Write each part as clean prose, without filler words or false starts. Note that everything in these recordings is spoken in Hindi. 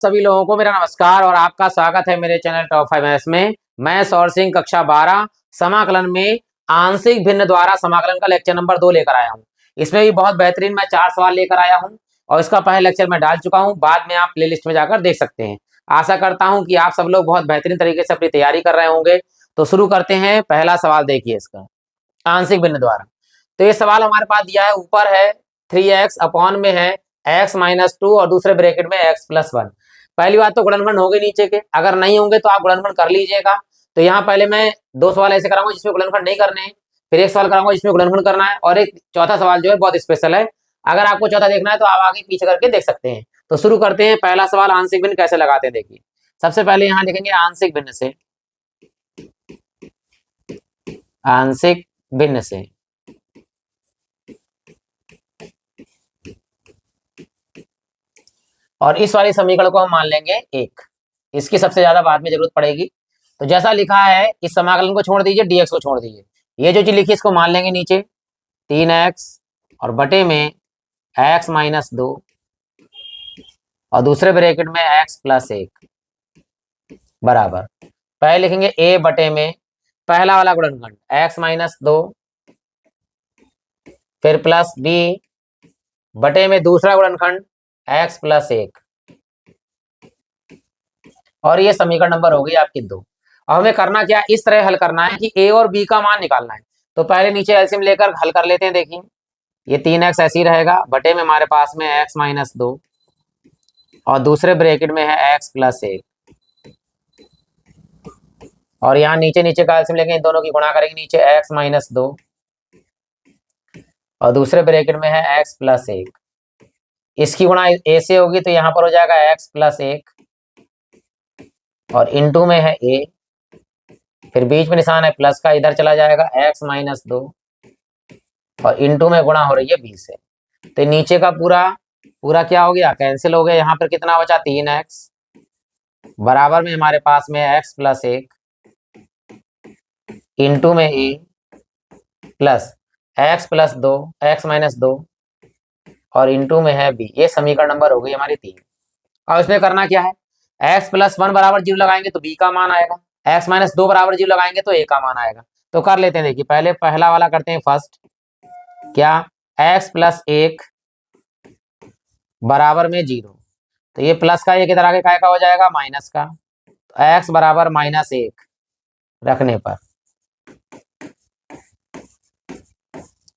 सभी लोगों को मेरा नमस्कार और आपका स्वागत है मेरे चैनल टॉप 5 मैथ्स में। मैं सौर सिंह कक्षा 12 समाकलन में आंशिक भिन्न द्वारा समाकलन का लेक्चर नंबर 2 लेकर आया हूं। इसमें भी बहुत बेहतरीन मैं 4 सवाल लेकर आया हूं और इसका पहला लेक्चर मैं डाल चुका हूं। बाद में आप प्लेलिस्ट में जाकर देख सकते हैं। आशा करता हूं कि आप सब लोग बहुत बेहतरीन तरीके से अपनी तैयारी कर रहे होंगे। तो शुरू करते हैं। पहला सवाल देखिए इसका, आंशिक भिन्न द्वारा। तो ये सवाल हमारे पास दिया है, ऊपर है 3x अपॉन में है x-2 और दूसरे ब्रैकेट में x+1। पहली बात तो गुणनफल होंगे नीचे के, अगर नहीं होंगे तो आप गुणनफल कर लीजिएगा। तो यहाँ पहले मैं 2 सवाल ऐसे कराऊंगा जिसमें गुणनफल नहीं करने हैं, फिर एक सवाल कराऊंगा जिसमें गुणनफल करना है, और एक चौथा सवाल जो है बहुत स्पेशल है। अगर आपको चौथा देखना है तो आप आगे पीछे करके देख सकते हैं। तो शुरू करते हैं। पहला सवाल, आंशिक भिन्न कैसे लगाते हैं देखिए। सबसे पहले यहाँ लिखेंगे आंशिक भिन्न से, आंशिक भिन्न से और इस वाले समीकरण को हम मान लेंगे 1। इसकी सबसे ज्यादा बाद में जरूरत पड़ेगी। तो जैसा लिखा है इस समाकलन को छोड़ दीजिए, dx को छोड़ दीजिए। ये जो चीज लिखी इसको मान लेंगे नीचे 3x और बटे में x-2 और दूसरे ब्रैकेट में x+1 बराबर। पहले लिखेंगे a बटे में पहला वाला गुणनखंड x-2, फिर प्लस b बटे में दूसरा गुणनखंड x+1, और ये समीकरण नंबर हो गई आपकी 2। अब हमें करना क्या, इस तरह हल करना है कि a और b का मान निकालना है। तो पहले नीचे एलसीएम लेकर हल कर लेते हैं। देखिए ये 3x ऐसे ही रहेगा, बटे में हमारे पास में x-2 और दूसरे ब्रैकेट में है x+1, और यहाँ नीचे नीचे का एलसीएम लेंगे, इन दोनों की गुणा करेंगे नीचे x-2 और दूसरे ब्रैकेट में है x+1। इसकी गुणा a से होगी तो यहाँ पर हो जाएगा x+1 और इनटू में है a, फिर बीच में निशान है प्लस का, इधर चला जाएगा x-2 और इनटू में गुणा हो रही है b से। तो नीचे का पूरा पूरा क्या हो गया, कैंसिल हो गया। यहाँ पर कितना बचा 3x बराबर में हमारे पास में x+1 इनटू में a प्लस x+2 x-2 और इनटू में है b। ये समीकरण नंबर हो गई हमारी 3। अब इसमें करना क्या है, x+1 बराबर 0 लगाएंगे तो b का मान आएगा, x-2 बराबर 0 लगाएंगे तो a का मान आएगा। तो कर लेते हैं। देखिए पहले पहला वाला करते हैं फर्स्ट, क्या x+1 बराबर में 0, तो ये प्लस का 1 इधर आगे काय का हो जाएगा माइनस का, तो x बराबर -1 रखने पर,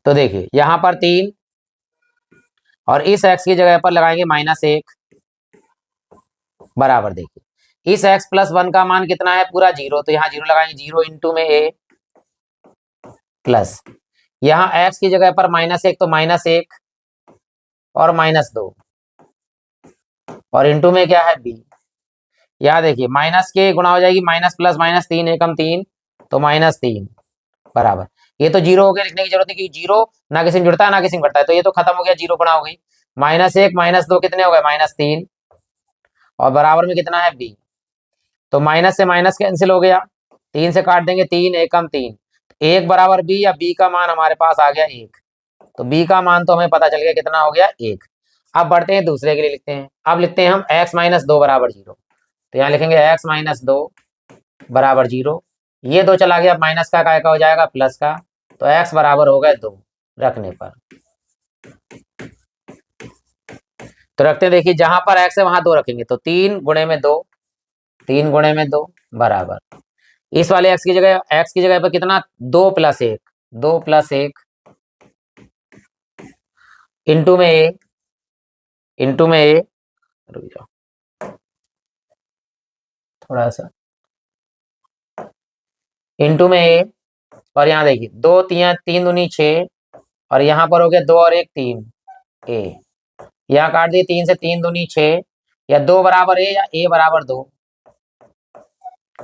तो देखिए यहाँ पर 3 और इस x की जगह पर लगाएंगे -1 बराबर। देखिए इस x+1 का मान कितना है, पूरा 0, तो यहाँ 0 लगाएंगे, 0 इनटू में a प्लस यहाँ x की जगह पर -1 तो -1 और -2 और इनटू में क्या है b। यहाँ देखिए माइनस के गुणा हो जाएगी, माइनस प्लस माइनस 3 एकम 3 तो -3 बराबर। ये तो 0 हो गया, लिखने की जरूरत नहीं क्योंकि 0 ना किसी में जुड़ता है ना किसी में घटता है, तो ये तो खत्म हो गया, 0 गुणा हो गई। -1 -2 कितने हो गए -3 और बराबर में कितना है b। तो माइनस से माइनस कैंसिल हो गया, 3 से काट देंगे, 3 एकम 3, 1 बराबर b, या b का मान हमारे पास आ गया 1। तो b का मान तो हमें पता चल गया कितना हो गया 1। अब बढ़ते हैं दूसरे के लिए, लिखते हैं। अब लिखते हैं हम x-2 बराबर 0, तो यहाँ लिखेंगे x-2 बराबर 0। ये 2 चला गया, माइनस का काय का हो जाएगा प्लस का, तो x बराबर हो गए 2 रखने पर। तो रखते हैं, देखिए जहां पर x है वहां 2 रखेंगे, तो 3 गुणे में 2, 3 गुणे में 2 बराबर। इस वाले x की जगह पर कितना, 2 + 1, 2 + 1 इनटू में a, इनटू में a, रुक जाओ थोड़ा सा, इनटू में a, और यहाँ देखिए 2 3 दूनी 6 और यहाँ पर हो गया 2 और 1 3 a, यहाँ काट दिए, 3 से 3 दूनी 6, या 2 बराबर a या a बराबर 2।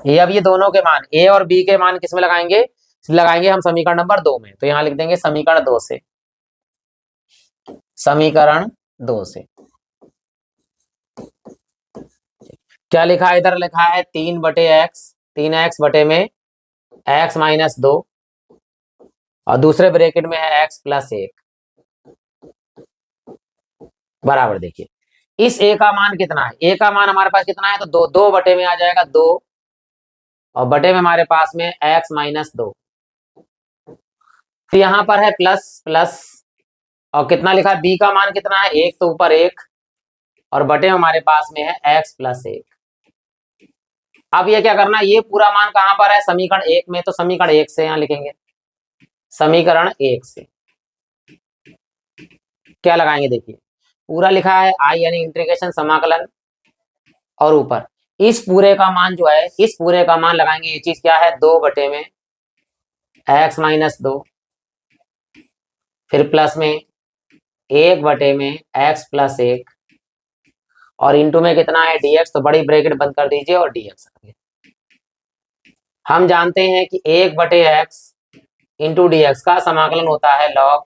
ये अब ये दोनों के मान a और b के मान किस में लगाएंगे, लगाएंगे हम समीकरण नंबर 2 में। तो यहाँ लिख देंगे समीकरण 2 से, समीकरण 2 से क्या लिखा है, इधर लिखा है 3/x, 3x बटे में x-2 और दूसरे ब्रैकेट में है x+1 बराबर। देखिए इस ए का मान कितना है, ए का मान हमारे पास कितना है, तो दो, 2 बटे में आ जाएगा 2, और बटे में हमारे पास में x माइनस 2। तो यहाँ पर है प्लस प्लस, और कितना लिखा है, बी का मान कितना है, 1, तो ऊपर 1, और बटे में हमारे पास में है x प्लस 1। अब ये क्या करना है, ये पूरा मान कहाँ पर है, समीकरण 1 में, तो समीकरण 1 से यहाँ लिखेंगे, समीकरण 1 से क्या लगाएंगे, देखिए पूरा लिखा है आई यानी इंटीग्रेशन समाकलन, और ऊपर इस पूरे का मान जो है, इस पूरे का मान लगाएंगे, ये चीज क्या है, 2 बटे में x माइनस 2, फिर प्लस में 1 बटे में x प्लस 1, और इंटू में कितना है dx, तो बड़ी ब्रैकेट बंद कर दीजिए और dx। हम जानते हैं कि 1 बटे x इंटू डी एक्स का समाकलन होता है लॉग,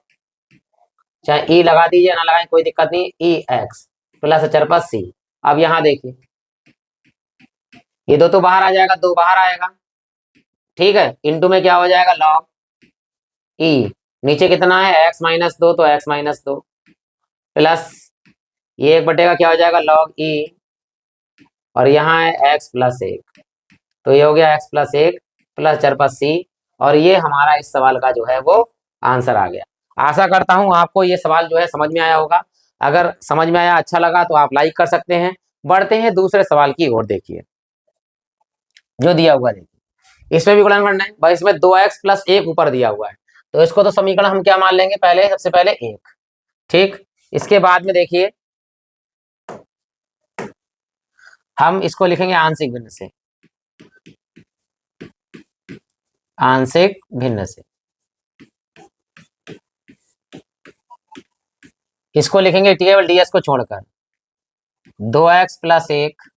चाहे ई लगा दीजिए ना लगाएं कोई दिक्कत नहीं, ई एक्स प्लस अचर सी। अब यहाँ देखिए ये दो तो बाहर आ जाएगा, 2 बाहर आएगा, ठीक है, इंटू में क्या हो जाएगा लॉग ई, नीचे कितना है x माइनस 2, तो x माइनस 2 प्लस ये 1 बटे का क्या हो जाएगा लॉग ई, और यहाँ है x प्लस 1, तो ये हो गया x प्लस 1 प्लस अचर सी, और ये हमारा इस सवाल का जो है वो आंसर आ गया। आशा करता हूं आपको ये सवाल जो है समझ में आया होगा। अगर समझ में आया, अच्छा लगा तो आप लाइक कर सकते हैं। बढ़ते हैं दूसरे सवाल की ओर, देखिए जो दिया हुआ है, देखिए इसमें भी गुणनखंड है भाई, इसमें 2x प्लस 1 ऊपर दिया हुआ है, तो इसको तो समीकरण हम क्या मान लेंगे, पहले सबसे पहले 1, ठीक। इसके बाद में देखिए हम इसको लिखेंगे आंशिक भिन्न से, आंशिक भिन्न से इसको लिखेंगे केवल ds को छोड़कर, 2x प्लस 1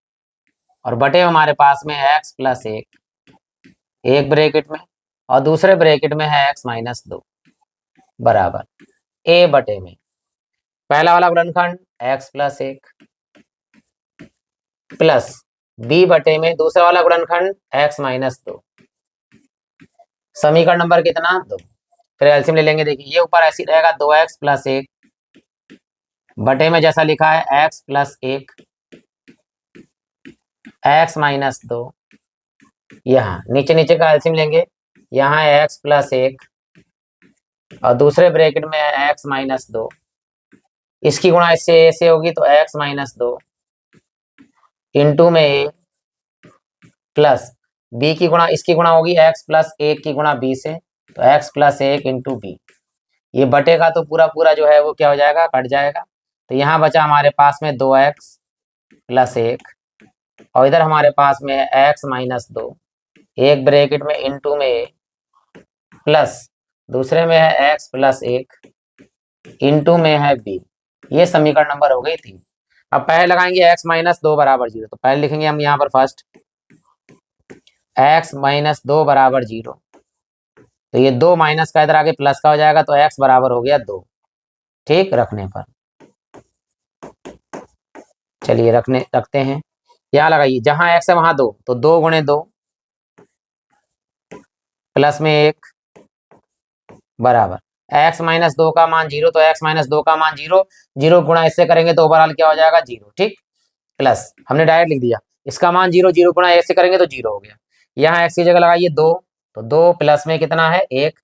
और बटे हमारे पास में x प्लस 1, एक ब्रैकेट में, और दूसरे ब्रैकेट में है x माइनस 2 बराबर a बटे में पहला वाला गुणनखंड x प्लस 1 प्लस b बटे में दूसरा वाला गुणनखंड x माइनस 2, समीकरण नंबर कितना 2। फिर एलसीएम ले लेंगे, देखिए ये ऊपर ऐसी रहेगा 2x प्लस 1 बटे में जैसा लिखा है x प्लस 1 x माइनस 2, यहाँ नीचे नीचे का एलसीएम लेंगे, यहाँ है x प्लस 1 और दूसरे ब्रैकेट में है x माइनस 2, इसकी गुणा इससे ऐसे होगी तो x माइनस 2 इंटू में a प्लस b की गुणा इसकी गुणा होगी x प्लस 1 की गुणा b से, तो x प्लस 1 इंटू बी, ये बटे का तो पूरा पूरा जो है वो क्या हो जाएगा, कट जाएगा। तो यहाँ बचा हमारे पास में 2x प्लस 1 और इधर हमारे पास में है x माइनस 2, एक ब्रैकेट में इंटू में a प्लस दूसरे में है x प्लस 1 इंटू में है b, ये समीकरण नंबर हो गई 3। अब पहले लगाएंगे x माइनस 2 बराबर 0, तो पहले लिखेंगे हम यहाँ पर फर्स्ट x माइनस 2 बराबर 0, तो ये 2 माइनस का इधर आगे प्लस का हो जाएगा, तो x बराबर हो गया 2, ठीक। रखने पर चलिए रखते हैं, यहाँ लगाइए जहां x है वहां 2, तो 2 गुणे 2 प्लस में 1 बराबर x माइनस 2 का मान 0, तो x माइनस 2 का मान 0, 0 गुणा इससे करेंगे तो ओवरऑल क्या हो जाएगा 0, ठीक। प्लस हमने डायरेक्ट लिख दिया, इसका मान 0, 0 गुणा ऐसे करेंगे तो 0 हो गया। यहाँ x की जगह लगाइए 2, तो 2 प्लस में कितना है 1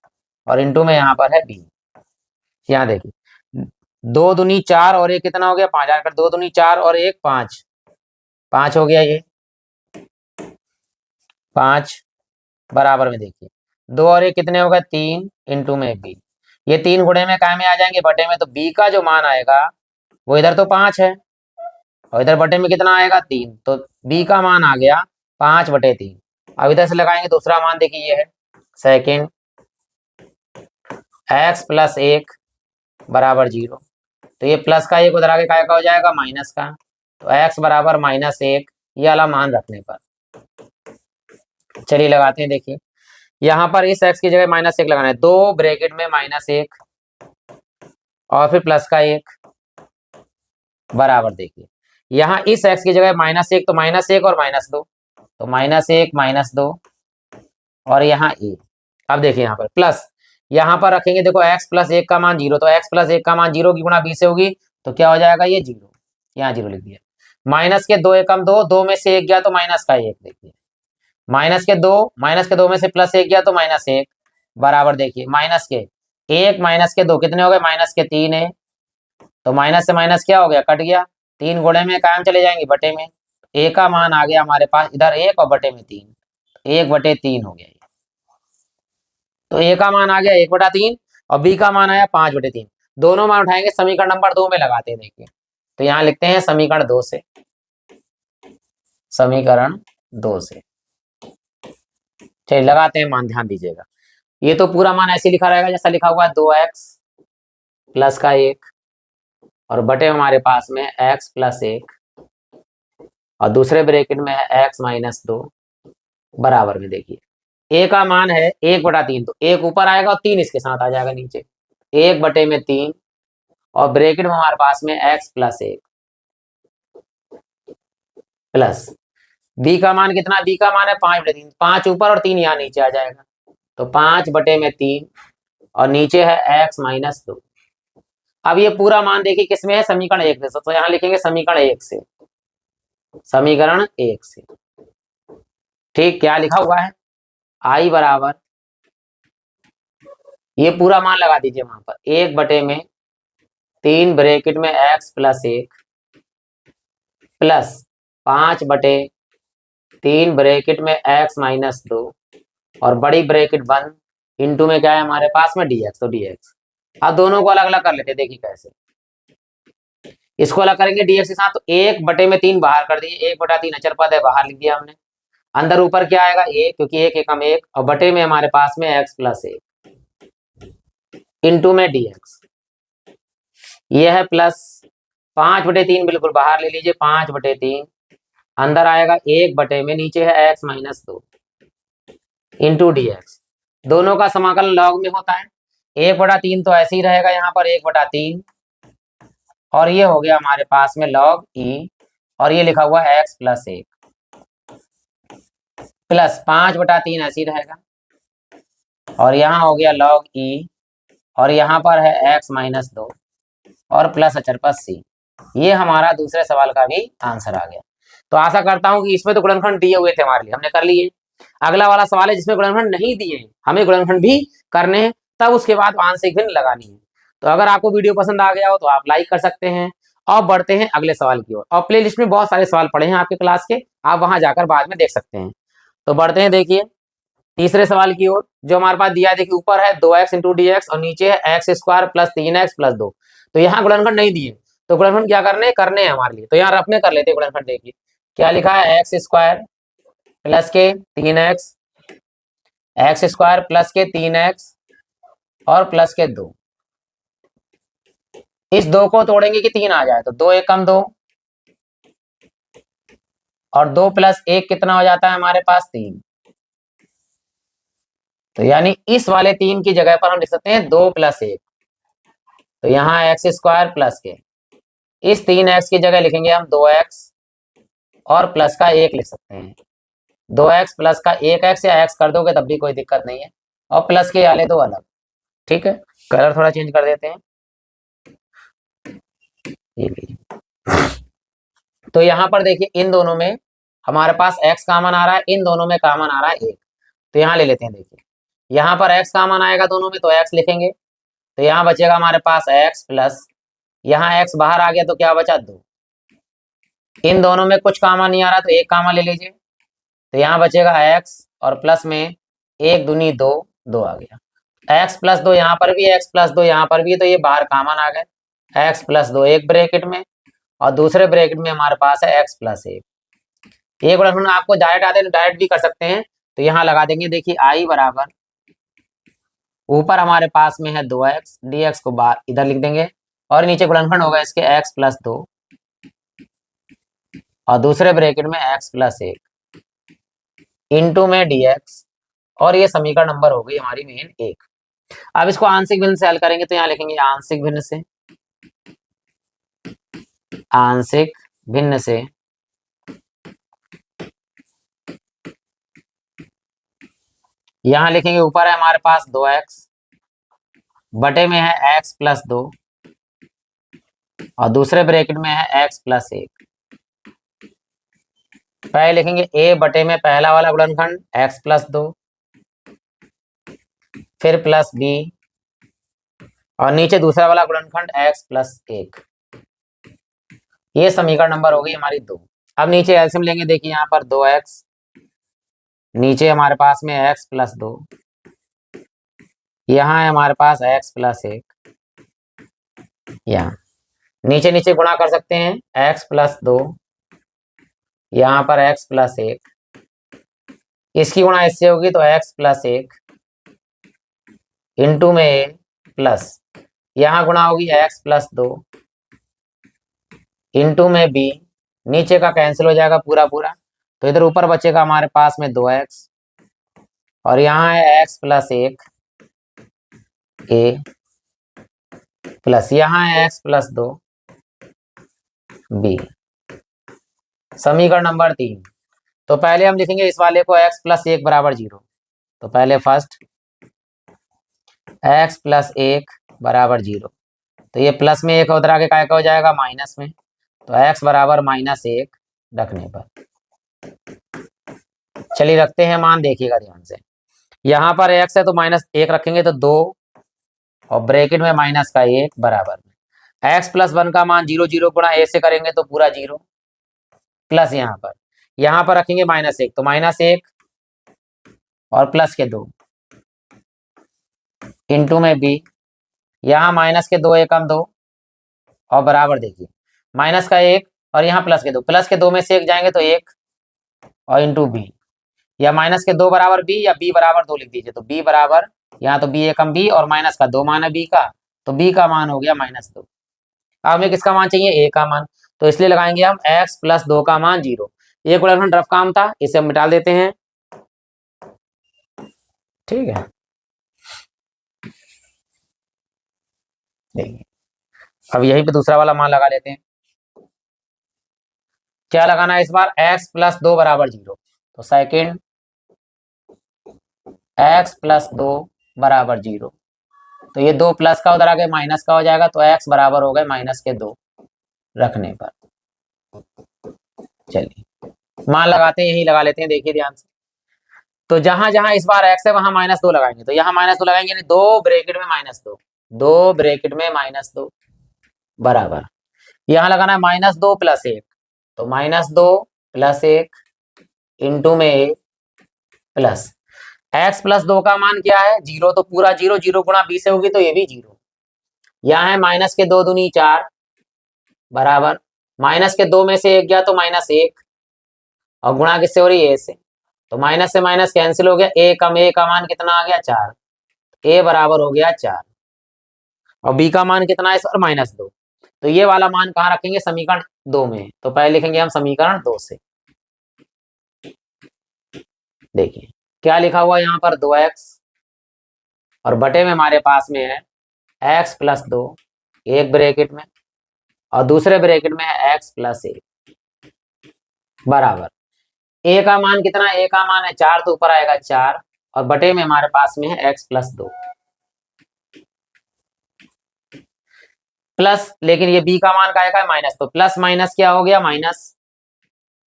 और इंटू में यहाँ पर है b। यहाँ देखिए 2 दूनी 4 और 1 कितना हो गया 5, आकर 2 दूनी 4 और 1 5, 5 हो गया, ये 5 बराबर में देखिए 2 और 1 कितने हो गए 3 इंटू में b, ये 3 गुणे में काय में आ जाएंगे बटे में, तो b का जो मान आएगा वो इधर तो 5 है और इधर बटे में कितना आएगा 3, तो b का मान आ गया 5 बटे 3। अब इधर से लगाएंगे दूसरा मान, देखिए ये है सेकेंड x प्लस 1 बराबर 0, तो ये प्लस का एक उधर आगे काय का हो जाएगा माइनस का, तो x बराबर माइनस 1, ये वाला मान रखने पर चलिए लगाते हैं। देखिए यहाँ पर इस x की जगह माइनस 1 लगाना है, 2 ब्रैकेट में माइनस 1 और फिर प्लस का 1 बराबर, देखिए यहाँ इस x की जगह माइनस 1, तो माइनस 1 और माइनस 2, तो माइनस 1 माइनस 2 और यहाँ 1। अब देखिए यहाँ पर प्लस, यहाँ पर रखेंगे देखो x प्लस 1 का मान 0, तो x प्लस 1 का मान 0 की गुणा b से होगी, तो क्या हो जाएगा ये 0, यहाँ 0 लिख दिया। माइनस के 2 एकम 2, 2 में से 1 गया तो माइनस का 1 देखिए। माइनस के 2 में से प्लस 1 गया तो माइनस 1 बराबर देखिए माइनस के 1 माइनस के 2 कितने हो गए, माइनस के 3 है। तो माइनस से माइनस क्या हो गया, कट गया। 3 गुणे में कायम चले जाएंगे बटे में। ए का मान आ गया हमारे पास इधर 1 और बटे में 3, 1/3 हो गया। तो ए का मान आ गया 1/3 और बी का मान आया 5/3। दोनों मान उठाएंगे समीकरण नंबर 2 में लगाते हैं देखिए। तो यहाँ लिखते हैं समीकरण 2 से, समीकरण 2 से चलिए लगाते हैं मान, ध्यान दीजिएगा। ये तो पूरा मान ऐसे लिखा रहेगा जैसा लिखा हुआ है 2x प्लस का 1 और बटे हमारे पास में x प्लस 1 और दूसरे ब्रैकेट में है x माइनस 2 बराबर में देखिए a का मान है 1/3, तो 1 ऊपर आएगा और 3 इसके साथ आ जाएगा नीचे, 1/3 और ब्रैकेट में हमारे पास में x प्लस 1 प्लस b का मान कितना, b का मान है 5/3, 5 ऊपर और 3 यहाँ नीचे आ जाएगा, तो 5/3 और नीचे है x माइनस 2। अब ये पूरा मान देखिए किसमें है, समीकरण 1 से, तो यहाँ लिखेंगे समीकरण 1 से, समीकरण 1 से। ठीक, क्या लिखा हुआ है, i बराबर, ये पूरा मान लगा दीजिए वहां पर 1/3 ब्रैकेट में x प्लस 1 प्लस 5/3 ब्रैकेट में x माइनस 2 और बड़ी ब्रैकेट बंद इंटू में क्या है हमारे पास में dx, तो dx। अब दोनों को अलग अलग कर लेते देखिए कैसे, इसको अलग करेंगे dx के साथ, तो 1/3 बाहर कर दिए, 1/3 अचर पद है बाहर लिख दिया हमने। अंदर ऊपर क्या आएगा 1, क्योंकि 1 एकम 1 और बटे में हमारे पास में x प्लस 1 इंटू में dx, ये है प्लस 5/3 बिल्कुल बाहर ले लीजिए, 5/3 अंदर आएगा 1 बटे में नीचे है x माइनस 2 इंटू dx। दोनों का समाकलन लॉग में होता है, 1/3 तो ऐसे ही रहेगा यहाँ पर 1/3 और ये हो गया हमारे पास में log e और ये लिखा हुआ है x प्लस 1 प्लस 5/3 ऐसे ही रहेगा और यहाँ हो गया log e और यहाँ पर है x माइनस 2 और प्लस अचर पर c। ये हमारा दूसरे सवाल का भी आंसर आ गया। तो आशा करता हूं कि इसमें तो गुणनखंड दिए हुए थे हमारे लिए, हमने कर लिए। अगला वाला सवाल है जिसमें गुणनखंड नहीं दिए हैं, हमें गुणनखंड भी करने हैं, तब उसके बाद आंशिक भिन्न लगानी है। तो अगर आपको वीडियो पसंद आ गया हो तो आप लाइक कर सकते हैं और बढ़ते हैं अगले सवाल की ओर। और प्ले लिस्ट में बहुत सारे सवाल पड़े हैं आपके क्लास के, आप वहां जाकर बाद में देख सकते हैं। तो बढ़ते हैं देखिए तीसरे सवाल की ओर, जो हमारे पास दिया है देखिए ऊपर है 2x इंटू dx और नीचे है x² प्लस 3x प्लस 2। तो यहाँ गुणनखंड नहीं दिए, तो गुणनखंड क्या करने हैं हमारे लिए, तो यहाँ रफ में कर लेते हैं गुणनखंड। देखिए क्या लिखा है, x² प्लस के 3x, x² प्लस के 3x और प्लस के 2। इस 2 को तोड़ेंगे कि 3 आ जाए, तो 2 एकम 2 और 2 प्लस 1 कितना हो जाता है हमारे पास 3। तो यानी इस वाले 3 की जगह पर हम लिख सकते हैं 2 प्लस 1। तो यहाँ x² प्लस के, इस 3x की जगह लिखेंगे हम 2x और प्लस का 1 लिख सकते हैं। 2x प्लस का 1x या x कर दोगे तब भी कोई दिक्कत नहीं है, और प्लस के वाले 2 अलग। ठीक है, कलर थोड़ा चेंज कर देते हैं, ये लीजिए। तो यहाँ पर देखिए इन दोनों में हमारे पास x कॉमन आ रहा है, इन दोनों में कॉमन आ रहा है 1, तो यहाँ ले लेते हैं। देखिए यहाँ पर x कॉमन आएगा दोनों में, तो x लिखेंगे, तो यहाँ बचेगा हमारे पास x प्लस, यहाँ x बाहर आ गया तो क्या बचा 2। इन दोनों में कुछ कॉमन नहीं आ रहा तो 1 कॉमन ले लीजिए, तो यहाँ बचेगा x और प्लस में 1 दूनी 2, 2 आ गया। x प्लस 2 यहाँ पर भी, x प्लस 2 यहाँ पर भी, तो ये बाहर कॉमन आ गए। x प्लस 2 एक ब्रैकेट में और दूसरे ब्रैकेट में हमारे पास है x प्लस 1। एक गुणनखंड आपको डायरेक्ट आते हैं तो डायरेक्ट भी कर सकते हैं, तो यहाँ लगा देंगे। देखिए i बराबर, ऊपर हमारे पास में है 2x, dx को बाहर इधर लिख देंगे और नीचे गुणनखंड होगा इसके x प्लस 2 और दूसरे ब्रैकेट में x प्लस 1 इंटू में dx और ये समीकरण नंबर हो गई हमारी मेन 1। अब इसको आंशिक भिन्न से हल करेंगे, तो यहाँ लिखेंगे आंशिक भिन्न से, आंशिक भिन्न से यहाँ लिखेंगे ऊपर है हमारे पास 2x बटे में है x प्लस 2 और दूसरे ब्रैकेट में है x प्लस 1। पहले लिखेंगे a बटे में पहला वाला गुणनखंड x प्लस 2, फिर प्लस b, और नीचे दूसरा वाला गुणनखंड x प्लस 1। ये समीकरण नंबर हो गई हमारी 2। अब नीचे एलसीएम लेंगे, देखिए यहाँ पर 2x, नीचे हमारे पास में x प्लस 2, यहाँ है हमारे पास x प्लस 1, यहाँ नीचे नीचे गुणा कर सकते हैं, x प्लस 2, यहाँ पर x प्लस 1, इसकी गुणा इससे होगी तो x प्लस 1 इंटू में a प्लस, यहाँ गुणा होगी x प्लस 2 इंटू में b, नीचे का कैंसिल हो जाएगा पूरा पूरा, तो इधर ऊपर बचेगा हमारे पास में 2x, और यहाँ है x प्लस 1 a प्लस, यहाँ है x प्लस 2 b। समीकरण नंबर 3। तो पहले हम लिखेंगे इस वाले को x प्लस 1 बराबर 0। तो पहले फर्स्ट x प्लस 1 बराबर 0, तो ये प्लस में 1 उधर आके क्या हो जाएगा माइनस में, तो x बराबर -1 रखने पर, चलिए रखते हैं मान, देखिएगा ध्यान से। यहाँ पर x है तो -1 रखेंगे तो 2, और ब्रैकेट में माइनस का 1 बराबर में x प्लस 1 का मान 0 0 गुणा a से करेंगे तो पूरा 0, प्लस यहाँ पर रखेंगे -1, तो -1 और प्लस के 2 इंटू में b, यहाँ माइनस के 2 एकम 2, और बराबर देखिए माइनस का 1 और यहाँ प्लस के 2 में से 1 जाएंगे तो 1, और इंटू b, या माइनस के 2 बराबर b या b बराबर 2 लिख दीजिए, तो b बराबर, यहाँ तो b एकम b और माइनस का 2 मान है b का, तो b का मान हो गया -2। अब हमें किसका मान चाहिए, a का मान, तो इसलिए लगाएंगे हम x प्लस 2 का मान 0। ये गुणनखंड रफ काम था, इसे हम मिटा देते हैं, ठीक है। देखिए अब यहीं पे दूसरा वाला मान लगा लेते हैं। क्या लगाना है इस बार, x प्लस 2 बराबर 0, तो सेकेंड x प्लस 2 बराबर 0, तो ये 2 प्लस का उधर आगे माइनस का हो जाएगा, तो x बराबर हो गए -2 रखने पर। चलिए मान लगाते हैं, यही लगा लेते हैं, देखिए ध्यान से। तो जहां जहां इस बार x है वहां -2 लगाएंगे, तो यहाँ -2 लगाएंगे, नहीं 2 ब्रैकेट में -2, 2 ब्रैकेट में -2 बराबर, यहाँ लगाना है -2 प्लस 1, तो -2 प्लस 1 इंटू में a प्लस, x प्लस 2 का मान क्या है 0, तो पूरा 0, 0 गुणा b से होगी तो ये भी 0, यहाँ है माइनस के 2 दूनी 4 बराबर, माइनस के 2 में से 1 गया तो -1, और गुणा किससे हो रही है a से, तो माइनस से माइनस कैंसिल हो गया, a का मान कितना आ गया 4, a बराबर हो गया 4, और b का मान कितना है इस पर -2, तो ये वाला मान कहाँ रखेंगे, समीकरण 2 में। तो पहले लिखेंगे हम समीकरण 2 से, देखिए क्या लिखा हुआ यहाँ पर 2x, और बटे में हमारे पास में है x प्लस 2 एक ब्रैकेट में, और दूसरे ब्रैकेट में है x प्लस 1 बराबर, a का मान कितना, a का मान है 4, तो ऊपर आएगा 4, और बटे में हमारे पास में है x प्लस 2 प्लस, लेकिन ये b का मान का है माइनस, तो प्लस माइनस क्या हो गया माइनस,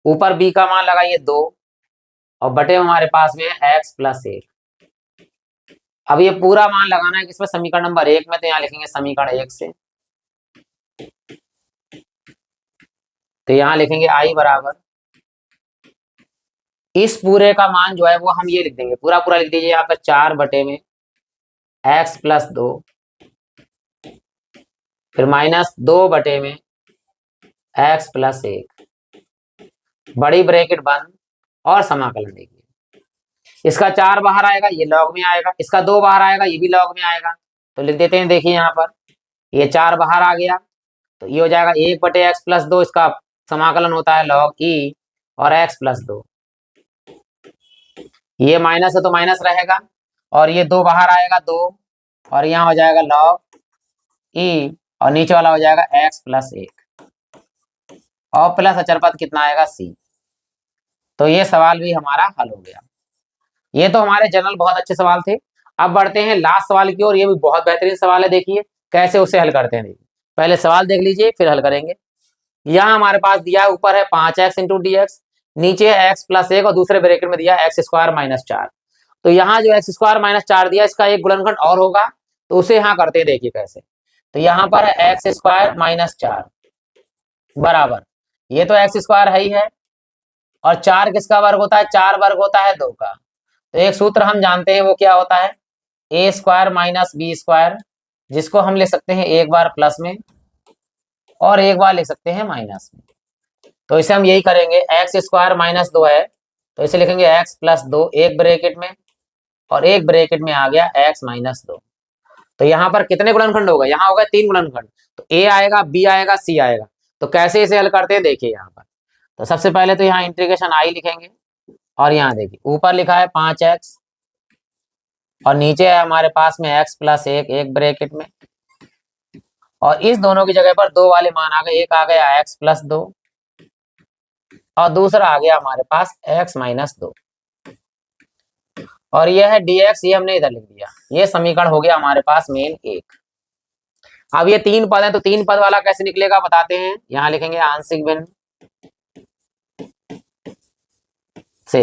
ऊपर b का मान लगाइए 2, और बटे में हमारे पास में है x प्लस 1। अब ये पूरा मान लगाना है किसमें, समीकरण नंबर 1 में, तो यहाँ लिखेंगे समीकरण 1 से, तो यहाँ लिखेंगे i बराबर, इस पूरे का मान जो है वो हम ये लिख देंगे, पूरा पूरा लिख दीजिए यहाँ पर 4 बटे में x प्लस 2, फिर -2 बटे में x प्लस 1, बड़ी ब्रैकेट बंद, और समाकलन देखिए, इसका 4 बाहर आएगा ये लॉग में आएगा, इसका 2 बाहर आएगा ये भी लॉग में आएगा, तो लिख देते हैं, देखिए यहाँ पर ये 4 बाहर आ गया, तो ये हो जाएगा 1 बटे x प्लस 2, इसका समाकलन होता है log e और x प्लस 2, ये माइनस है तो माइनस रहेगा, और ये 2 बाहर आएगा 2, और यहाँ हो जाएगा log e, और नीचे वाला हो जाएगा x प्लस 1, और प्लस अचर पद कितना आएगा c। तो ये सवाल भी हमारा हल हो गया। ये तो हमारे जनरल बहुत अच्छे सवाल थे। अब बढ़ते हैं लास्ट सवाल की ओर, ये भी बहुत बेहतरीन सवाल है, देखिए कैसे उसे हल करते हैं। देखिए पहले सवाल देख लीजिए फिर हल करेंगे। यहाँ हमारे पास दिया है, ऊपर है 5x इंटू डी एक्स, नीचे है x प्लस 1 और दूसरे ब्रैकेट में दिया है एक्स स्क्वायर माइनस 4। तो यहाँ जो एक्स स्क्वायर माइनस 4 दिया इसका एक गुणनखंड और होगा, तो उसे यहाँ करते हैं, देखिए कैसे। तो यहाँ पर है एक्स स्क्वायर माइनस 4 बराबर, ये तो एक्स स्क्वायर है ही है, और 4 किसका वर्ग होता है, 4 वर्ग होता है 2 का। तो एक सूत्र हम जानते हैं वो क्या होता है, ए स्क्वायर माइनस बी स्क्वायर, जिसको हम लिख सकते हैं एक बार प्लस में और एक बार लिख सकते हैं माइनस में। तो इसे हम यही करेंगे, एक्स स्क्वायर माइनस 2 है तो इसे लिखेंगे एक्स प्लस 2 एक ब्रैकेट में, और एक ब्रैकेट में आ गया एक्स माइनस 2। तो यहाँ पर कितने गुणनखंड हो गए, यहाँ होगा 3 गुणनखंड, तो ए आएगा, बी आएगा, सी आएगा। तो कैसे इसे हल करते हैं देखिए यहाँ पर। तो सबसे पहले तो यहाँ इंटीग्रेशन आई लिखेंगे, और यहाँ देखिए ऊपर लिखा है 5x और नीचे है हमारे पास में x प्लस 1 एक ब्रैकेट में, और इस दोनों की जगह पर 2 वाले मान आ गए, एक आ गया x प्लस 2 और दूसरा आ गया हमारे पास x माइनस 2, और यह है dx, ये हमने इधर लिख दिया। ये समीकरण हो गया हमारे पास मेन 1। अब ये 3 पद है तो 3 पद वाला कैसे निकलेगा बताते हैं। यहाँ लिखेंगे आंशिक भिन्न से,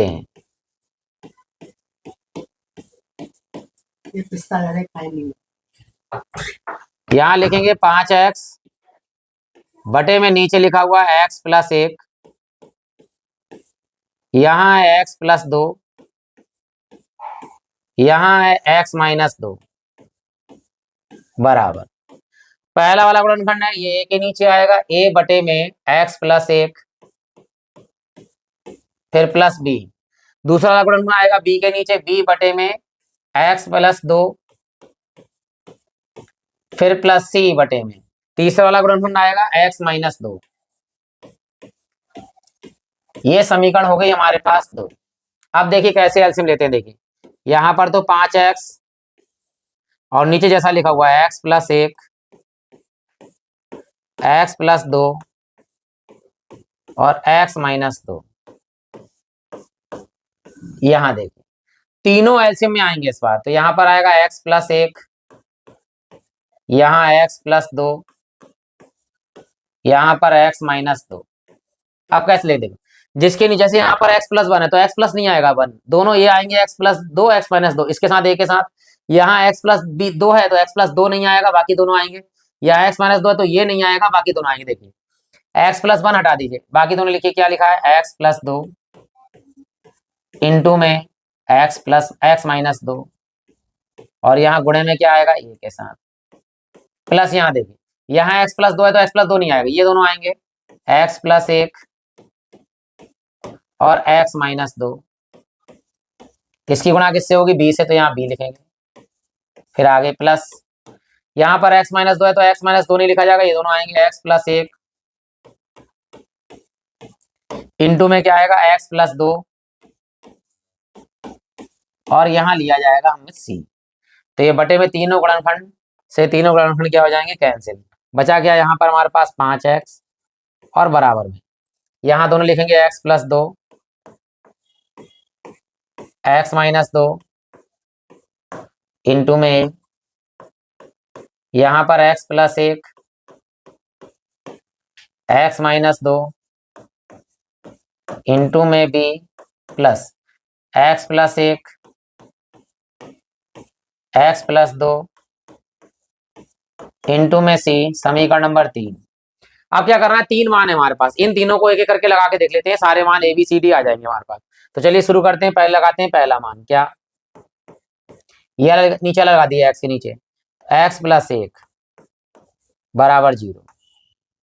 यहाँ लिखेंगे 5x बटे में नीचे लिखा हुआ है x प्लस 1, यहाँ है x प्लस 2, यहाँ है x माइनस 2 बराबर। पहला वाला गुणनखंड है ये a के नीचे आएगा, a बटे में x प्लस 1 फिर प्लस b। दूसरा वाला गुणनखंड आएगा b के नीचे, b बटे में x प्लस 2 फिर प्लस c बटे में। तीसरा वाला गुणनखंड आएगा x माइनस 2। ये समीकरण हो गई हमारे पास 2। अब देखिए कैसे एलसीएम लेते हैं, देखिए यहाँ पर तो 5x और नीचे जैसा लिखा हुआ है x प्लस 1 x प्लस 2 और x माइनस 2। यहाँ देखिए तीनों एलसीएम में आएंगे इस बार, तो यहाँ पर आएगा x प्लस 1, यहाँ x प्लस 2, यहाँ पर x माइनस 2। अब कैसे ले देंगे, जिसके नीचे से यहाँ पर x प्लस 1 है तो x प्लस नहीं आएगा 1, दोनों ये आएंगे x प्लस 2 x माइनस 2, इसके साथ एक के साथ। यहाँ x प्लस 2 है तो x प्लस 2 नहीं आएगा, बाकी दोनों आएंगे। यहाँ x माइनस 2 है तो ये नहीं आएगा, बाकी दोनों आएंगे। देखिए x प्लस 1 हटा दीजिए, बाकी दोनों लिखिए क्या लिखा है, x प्लस 2 इंटू में x माइनस 2, और यहाँ गुणे में क्या आएगा ये के साथ प्लस। यहाँ देखिए यहाँ x प्लस 2 है तो x प्लस 2 नहीं आएगा, ये दोनों आएंगे x प्लस 1 और x माइनस 2। किसकी गुणा किससे होगी, b से, तो यहाँ b लिखेंगे। फिर आगे प्लस, यहाँ पर x माइनस 2 है तो x माइनस 2 नहीं लिखा जाएगा, ये दोनों आएंगे x प्लस 1 इंटू में क्या आएगा x प्लस 2, और यहाँ लिया जाएगा हमें c। तो ये बटे में तीनों गुणनखंड से तीनों गुणनखंड क्या हो जाएंगे, कैंसिल। बचा गया यहाँ पर हमारे पास 5x और बराबर में यहाँ दोनों लिखेंगे x plus 2 x minus 2 into में यहाँ पर x plus 1 x minus 2 into में b plus x plus 1 x plus 2 into में c, समीकरण नंबर 3। अब क्या करना है, 3 मान है हमारे पास, इन तीनों को एक एक करके लगा के देख लेते हैं, सारे मान ए बी सी डी आ जाएंगे हमारे पास। तो चलिए शुरू करते हैं, पहले लगाते हैं पहला मान, क्या ये नीचे लगा दिया x के नीचे, x प्लस 1 बराबर 0।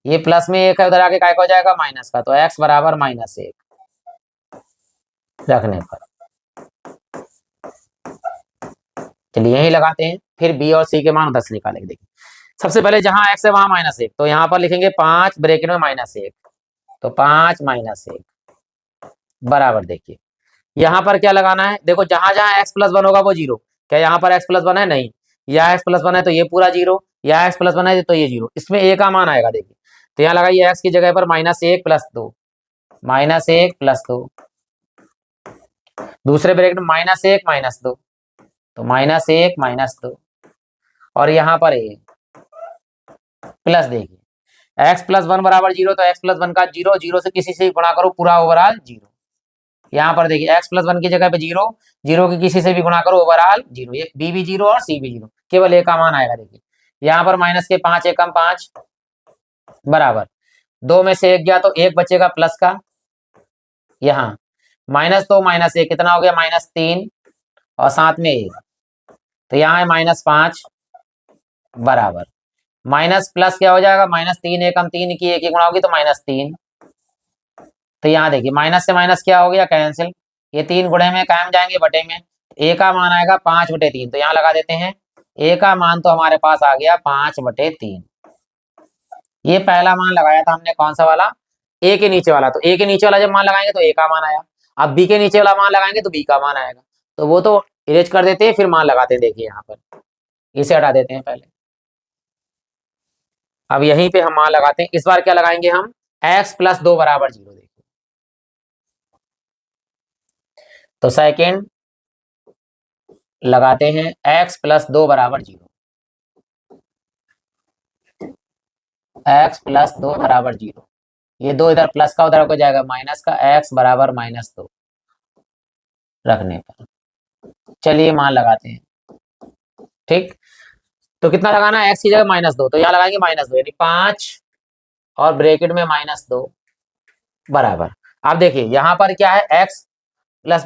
ये प्लस में 1 है, उधर आके काय का हो जाएगा माइनस का, तो x बराबर माइनस 1 रखने पर। चलिए यही लगाते हैं, फिर b और c के मान 10 निकालेंगे। देखिए सबसे पहले जहां x है वहां माइनस 1, तो यहाँ पर लिखेंगे 5 ब्रैकेट में माइनस 1, तो 5 माइनस 1 बराबर। देखिए यहाँ पर क्या लगाना है, देखो जहां जहां x प्लस 1 होगा वो 0। क्या यहाँ पर x प्लस 1 है, नहीं। यहाँ x प्लस 1 है तो ये पूरा 0, यहाँ x प्लस 1 है तो ये 0, इसमें a का मान आएगा। देखिए तो यहाँ लगाइए x की जगह पर माइनस 1 प्लस 2, माइनस 1 प्लस 2, दूसरे ब्रैकेट में माइनस 1 माइनस 2, तो माइनस 1 माइनस 2, और यहाँ पर a प्लस देखिए x प्लस वन बराबर जीरो, तो x प्लस वन का जीरो, जीरो से किसी से गुणा करो पूरा ओवरऑल जीरो। यहाँ पर देखिए x प्लस वन की जगह पे जीरो, जीरो की किसी से भी गुणा करो ओवरऑल जीरो, ये b भी जीरो और c भी जीरो, केवल एक का मान आएगा। देखिए यहाँ पर माइनस के 5 एकम 5 बराबर, दो में से एक गया तो एक बचेगा प्लस का, यहाँ माइनस दो माइनस एक कितना हो गया -3 और साथ में एक, तो यहाँ है -5 बराबर माइनस प्लस क्या हो जाएगा -3 एकम 3 की एक ही गुणा होगी तो -3। तो यहाँ देखिए माइनस से माइनस क्या हो गया कैंसिल, ये 3 गुणे में कायम जाएंगे बटे में, ए का मान आएगा 5/3, तो यहाँ लगा देते हैं ए का मान तो हमारे पास आ गया 5/3। ये पहला मान लगाया था हमने कौन सा वाला, ए के नीचे वाला, तो ए के नीचे वाला जब मान लगाएंगे तो ए का मान आया, अब बी के नीचे वाला मान लगाएंगे तो बी का मान आएगा, तो वो तो इरेज कर देते हैं फिर मान लगाते हैं। देखिए यहाँ पर इसे हटा देते हैं पहले, अब यहीं पे हम मान लगाते हैं। इस बार क्या लगाएंगे हम, x प्लस 2 बराबर जीरो। देखिए तो सेकेंड लगाते हैं x प्लस 2 बराबर जीरो, x प्लस 2 बराबर जीरो, ये दो इधर प्लस का उधर हो जाएगा माइनस का, x बराबर -2 रखने पर चलिए मान लगाते हैं। ठीक, तो कितना लगाना है, x की जगह -2, तो यहाँ लगाएंगे -2 यानी 5 और ब्रैकेट में -2 बराबर। अब देखिए यहाँ पर क्या है, x प्लस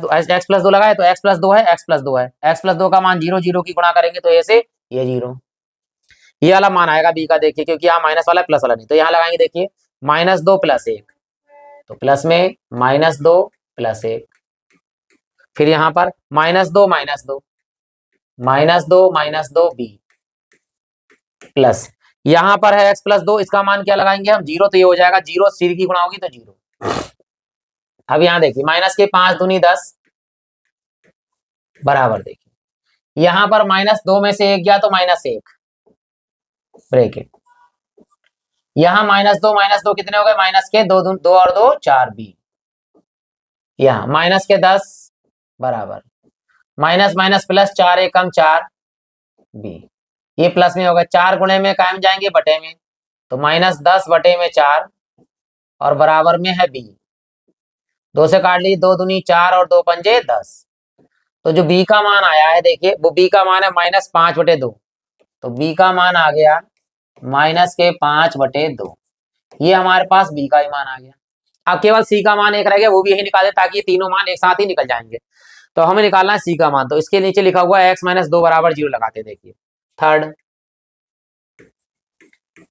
दो लगाए तो x प्लस 2 है, x प्लस 2 है, x प्लस 2 का मान जीरो, जीरो की गुणा करेंगे तो ऐसे ये जीरो, ये वाला मान आएगा बी का। देखिए क्योंकि यहाँ माइनस वाला है प्लस वाला नहीं, तो यहाँ लगाएंगे देखिए -2 + 1, तो प्लस में -2 + 1, फिर यहाँ पर -2 -2 -2 बी प्लस, यहाँ पर है x प्लस 2, इसका मान क्या लगाएंगे हम जीरो, तो ये हो जाएगा जीरो, सी की गुणा होगी तो जीरो। अब यहाँ देखिए माइनस के 5 दूनी 10 बराबर, देखिए यहाँ पर -2 में से एक गया तो -1 ब्रैकेट, यहाँ -2 कितने हो गए, माइनस के दो, दो और दो 4 बी, यहाँ माइनस के 10 बराबर माइनस माइनस प्लस 4 एकम 4 बी, ये प्लस में होगा 4 गुणे में कायम जाएंगे बटे में, तो -10/4 और बराबर में है बी, दो से काट लीजिए, दो दूनी 4 और दो पंजे 10, तो जो बी का मान आया है देखिए वो बी का मान है -5/2, तो बी का मान आ गया -5/2, ये हमारे पास बी का ही मान आ गया। अब केवल सी का मान एक रह गया, वो भी यही निकाले ताकि ये तीनों मान एक साथ ही निकल जाएंगे, तो हमें निकालना है सी का मान, तो इसके नीचे लिखा हुआ है x-2 बराबर जीरो लगाते। देखिए थर्ड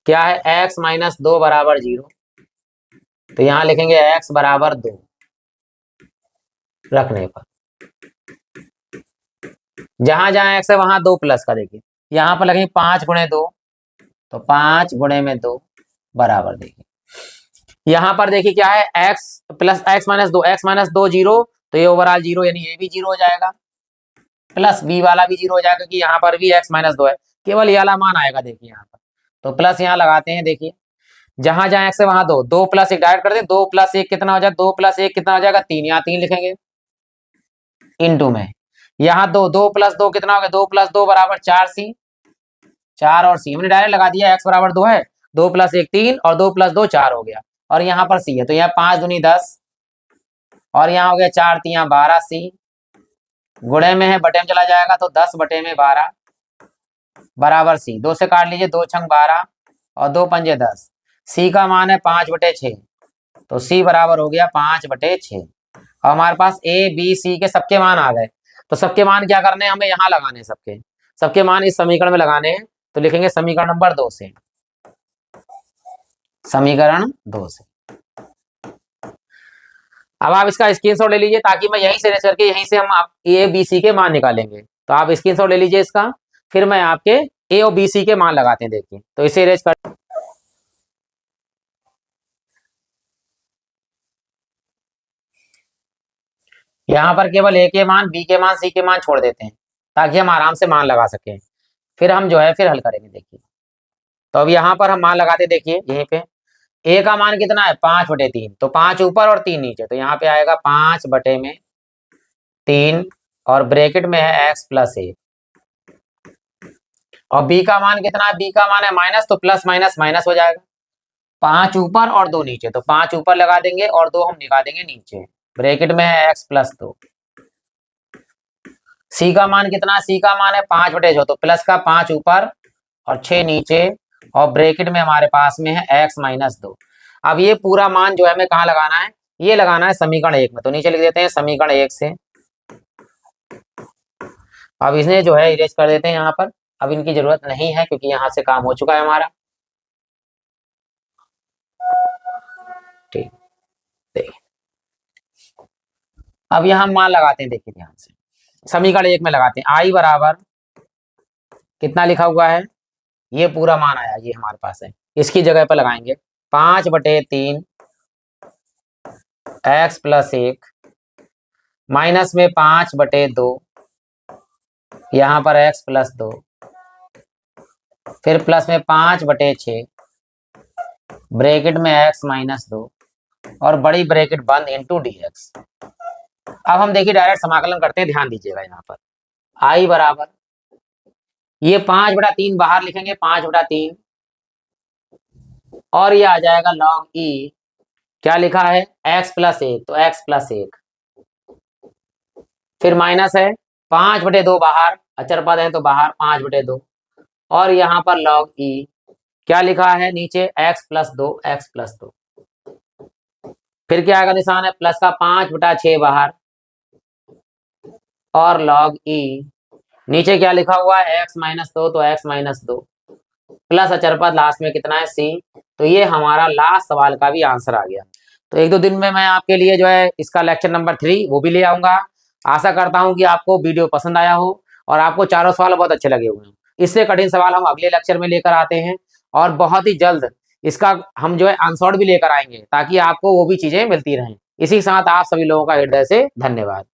क्या है, x-2 बराबर जीरो, तो यहाँ लिखेंगे x बराबर 2 रखने पर, जहां जहां x है वहां 2 प्लस का, देखिए यहाँ पर लगेंगे 5 गुणे 2, तो 5 गुणे में 2 बराबर, देखिए यहाँ पर देखिए क्या है, x प्लस x-2 जीरो, तो ये ओवरऑल जीरो यानी ये भी जीरो हो जाएगा, प्लस बी वाला भी जीरो हो जाएगा क्योंकि यहाँ पर भी x-2 है, केवल ये वाला मान आएगा। देखिए यहाँ पर तो प्लस यहाँ लगाते हैं, देखिए जहां जहां x है वहां 2, 2 + 1 डायरेक्ट कर दे, 2 + 1 कितना हो जाएगा, 2 + 1 कितना हो जाएगा 3, यहाँ 3 लिखेंगे इनटू में, यहाँ 2, 2 + 2 कितना हो गया, 2 + 2 बराबर 4c, 4 और c हमने डायरेक्ट लगा दिया, x बराबर 2 है, 2 + 1 3 और 2 + 2 4 हो गया, और यहाँ पर c है, तो यहाँ 5 दूनी 10 और यहाँ हो गया 4 3 12c, गुणे में है बटे में चला जाएगा तो 10/12 बराबर सी, 2 से काट लीजिए, 2 छंग 12 और 2 पंजे 10, सी का मान है 5/6, तो सी बराबर हो गया 5/6। और हमारे पास ए बी सी के सबके मान आ गए, तो सबके मान क्या करने हैं, हमें यहाँ लगाने हैं, सबके सबके मान इस समीकरण में लगाने हैं, तो लिखेंगे समीकरण नंबर 2 से, समीकरण 2 से। अब आप इसका स्क्रीनशॉट ले लीजिए ताकि मैं यहीं से रेस करके यहीं से हम आप ए बी सी के मान निकालेंगे, तो आप स्क्रीनशॉट ले लीजिए इसका, फिर मैं आपके ए और बी सी के मान लगाते हैं। देखिए तो इसे रेस कर, यहाँ पर केवल ए के मान, बी के मान, सी के मान छोड़ देते हैं ताकि हम आराम से मान लगा सकें, फिर हम जो है फिर हल करेंगे। देखिए तो अब यहाँ पर हम मान लगाते, देखिए यहीं पे ए का मान कितना है 5/3, तो 5 ऊपर और 3 नीचे, तो यहाँ पे आएगा 5/3 और ब्रैकेट में है x + 1, और बी का मान कितना है, बी का मान है माइनस, तो प्लस माइनस माइनस हो जाएगा, 5 ऊपर और 2 नीचे, तो 5 ऊपर लगा देंगे और 2 हम निकाल देंगे नीचे, ब्रैकेट में है x प्लस 2। सी का मान कितना, सी का मान है 5/6, तो प्लस का 5 ऊपर और 6 नीचे, और ब्रैकेट में हमारे पास में है x माइनस 2। अब ये पूरा मान जो है हमें कहाँ लगाना है, ये लगाना है समीकरण 1 में, तो नीचे लिख देते हैं समीकरण 1 से। अब इसने जो है इरेज कर देते हैं यहाँ पर, अब इनकी जरूरत नहीं है क्योंकि यहाँ से काम हो चुका है हमारा। ठीक, देखिए अब यहाँ मान लगाते हैं, देखिए ध्यान से, समीकरण 1 में लगाते हैं, आई बराबर कितना लिखा हुआ है, ये पूरा मान आया, ये हमारे पास है, इसकी जगह पर लगाएंगे 5/3 x प्लस 1 माइनस में 5/2, यहाँ पर x प्लस 2, फिर प्लस में 5/6, ब्रैकेट में x माइनस 2, और बड़ी ब्रैकेट बंद इंटू dx। अब हम देखिए डायरेक्ट समाकलन करते हैं, ध्यान दीजिएगा यहाँ पर, आई बराबर ये 5/3 बाहर लिखेंगे, 5/3, और ये आ जाएगा log e, क्या लिखा है x प्लस 1, तो x प्लस 1, फिर माइनस है 5/2 बाहर, अचर पद है तो बाहर 5/2, और यहाँ पर log e क्या लिखा है नीचे x प्लस 2, x प्लस 2, फिर क्या आएगा निशान है प्लस का 5/6 बाहर, और log e नीचे क्या लिखा हुआ है x माइनस 2, तो x माइनस 2, प्लस अचर पद लास्ट में कितना है c। तो ये हमारा लास्ट सवाल का भी आंसर आ गया। तो 1-2 दिन में मैं आपके लिए जो है इसका लेक्चर नंबर 3 वो भी ले आऊंगा। आशा करता हूं कि आपको वीडियो पसंद आया हो और आपको चारों सवाल बहुत अच्छे लगे हुए हैं। इससे कठिन सवाल हम अगले लेक्चर में लेकर आते हैं, और बहुत ही जल्द इसका हम जो है आंसर भी लेकर आएंगे, ताकि आपको वो भी चीजें मिलती रहें। इसी के साथ आप सभी लोगों का हृदय से धन्यवाद।